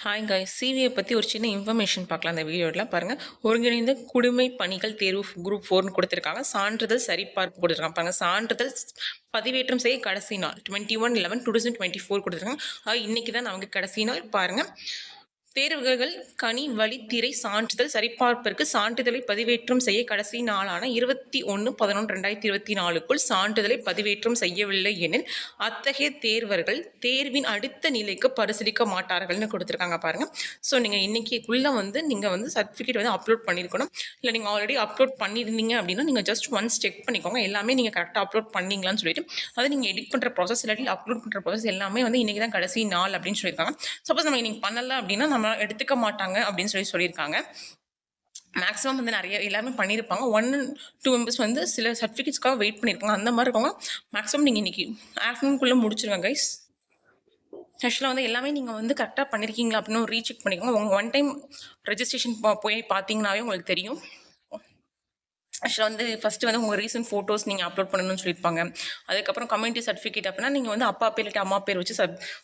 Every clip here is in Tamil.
ஹாய் காய்ஸ், சிவியை பற்றி ஒரு சின்ன இன்ஃபர்மேஷன் பார்க்கலாம் அந்த வீடியோவில் பாருங்கள். ஒருங்கிணைந்த குடிமை பணிகள் தேர்வு குரூப் 4 கொடுத்துருக்காங்க. சான்றிதழ் சரிபார்ப்பு கொடுத்துருக்காங்க பாருங்கள். சான்றிதழ் பதிவேற்றம் செய்ய கடைசி நாள் 21/11/2024 கொடுத்துருக்காங்க. இன்றைக்கி தான் அவங்க கடைசி நாள் பாருங்கள். தேர்வுகள் கனி வழித்திரை சான்றிதழ் சரிபார்ப்பிற்கு சான்றிதழை பதிவேற்றம் செய்ய கடைசி நாளான 21/11/2024க்குள் சான்றிதழை பதிவேற்றம் செய்யவில்லை எனில் அத்தகைய தேர்வர்கள் தேர்வின் அடுத்த நிலைக்கு பரிசீலிக்க மாட்டார்கள்னு கொடுத்துருக்காங்க பாருங்கள். ஸோ நீங்கள் இன்னைக்குள்ளே நீங்கள் சர்டிஃபிகேட் அப்லோட் பண்ணியிருக்கணும். இல்லை நீங்கள் ஆல்ரெடி அப்லோட் பண்ணியிருந்தீங்க அப்படின்னா நீங்கள் ஜஸ்ட் ஒன்ஸ் செக் பண்ணிக்கோங்க. எல்லாமே நீங்கள் கரெக்டாக அப்லோட் பண்ணீங்களான்னு சொல்லிட்டு அதை நீங்கள் எடிட் பண்ணுற ப்ராசஸ் இல்லாட்டி அப்லோட் பண்ணுற ப்ராசஸ் எல்லாமே இன்றைக்கி தான் கடைசி நாள் அப்படின்னு சொல்லியிருக்காங்க. சப்போஸ் நம்ம இன்னைக்கு பண்ணலை அப்படின்னா நம்ம எடுத்துக்க மாட்டாங்க அப்படின்னு சொல்லியிருக்காங்க. மேக்ஸிமம் நிறைய எல்லாமே பண்ணியிருப்பாங்க. 1-2 மெம்பர்ஸ் சில சர்டிஃபிகேட்ஸ்க்காக வெயிட் பண்ணியிருப்பாங்க. அந்த மாதிரி இருக்கவங்க மேக்ஸிமம் நீங்கள் இன்றைக்கி ஆஃப்டர்நூனுக்குள்ளே முடிச்சிருங்க கைஸ். ஆக்சுவலாக எல்லாமே நீங்கள் கரெக்டாக பண்ணியிருக்கீங்களா அப்படின்னு ரீசெக் பண்ணிக்கோங்க. உங்கள் ஒன் டைம் ரெஜிஸ்ட்ரேஷன் போய் பார்த்தீங்கன்னாவே உங்களுக்கு தெரியும். ஆக்சுவலாக ஃபஸ்ட்டு உங்கள் ரீசன்ட் ஃபோட்டோஸ் நீங்கள் அப்லோட் பண்ணணும்னு சொல்லியிருப்பாங்க. அதுக்கப்புறம் கம்யூனிட்டி சர்டிஃபிகேட் அப்படின்னா நீங்கள் அப்பா பேர் இல்லாட்டி அம்மா பேர் வச்சு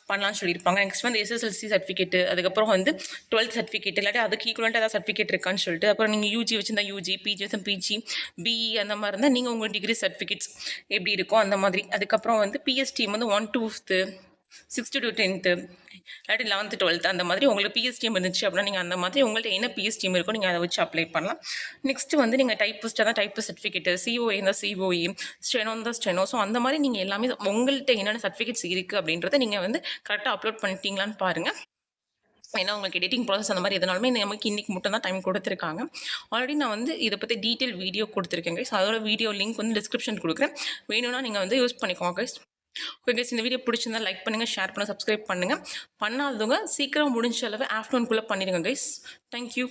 பண்ணலாம்னு சொல்லியிருப்பாங்க. நெக்ஸ்ட் எஸ்எஸ்எல்சி சர்டிஃபிகேட், அதுக்கப்புறம் 12th சர்டிஃபிகேட் இல்லாட்டி அதுக்கு ஈக்குவலண்ட்டாக ஏதாவது சர்டிஃபிகேட் இருக்கான்னு சொல்லிட்டு, அப்புறம் நீங்கள் யூஜி வச்சுருந்தா யூஜி, பிஜி வச்சு பிஜி, பிஇ அந்த மாதிரி இருந்தால் நீங்கள் உங்கள் டிகிரி சர்டிஃபிகேட்ஸ் எப்படி இருக்கும் அந்த மாதிரி. அதுக்கப்புறம் BST 1 to 5th, 6th to 10th, இல்லாட்டி 11th 12th அந்த மாதிரி உங்களுக்கு பிஎஸ்டிஎம் இருந்துச்சு அப்படின்னா நீங்கள் அந்த மாதிரி உங்கள்கிட்ட என்ன பிஎஸ்டிஎம் இருக்கோ நீங்கள் அதை வச்சு அப்ளை பண்ணலாம். நெக்ஸ்ட் நீங்கள் டைப்பிஸ்ட்டாக தான் டைப்பிஸ்ட் சர்டிஃபிகேட், சிஓஏ இருந்தால் சிஓஏ, ஸ்டெனோ இருந்தால் ஸ்டெனோ. ஸோ அந்த மாதிரி நீங்கள் எல்லாமே உங்கள்கிட்ட என்னென்ன சர்டிஃபிகேட்ஸ் இருக்குது அப்படின்றத நீங்கள் கரெக்டாக அப்லோட் பண்ணிட்டீங்களான்னு பாருங்கள். ஏன்னா உங்களுக்கு எடிட்டிங் ப்ராசஸ் அந்த மாதிரி எதனாலுமே நமக்கு இன்றைக்கி மட்டும் தான் டைம் கொடுத்துருக்காங்க. ஆல்ரெடி நான் இதை பற்றி டீட்டெயில் வீடியோ கொடுத்துருக்கேன் கைஸ். அதோட வீடியோ லிங்க் டிஸ்கிரிப்ஷன் கொடுக்குறேன். வேணும்னா நீங்கள் யூஸ் பண்ணிக்கோங்க கைஸ். ஓகே கைஸ், இந்த வீடியோ பிடிச்சிருந்தா லைக் பண்ணுங்கள், ஷேர் பண்ணுங்கள், சப்ஸ்கிரைப் பண்ணுங்கள். பண்ணாதவங்க சீக்கிரம் முடிஞ்ச அளவு ஆஃப்டர்நூனுக்குள்ளே பண்ணிடுங்க கைஸ். தேங்க்யூ.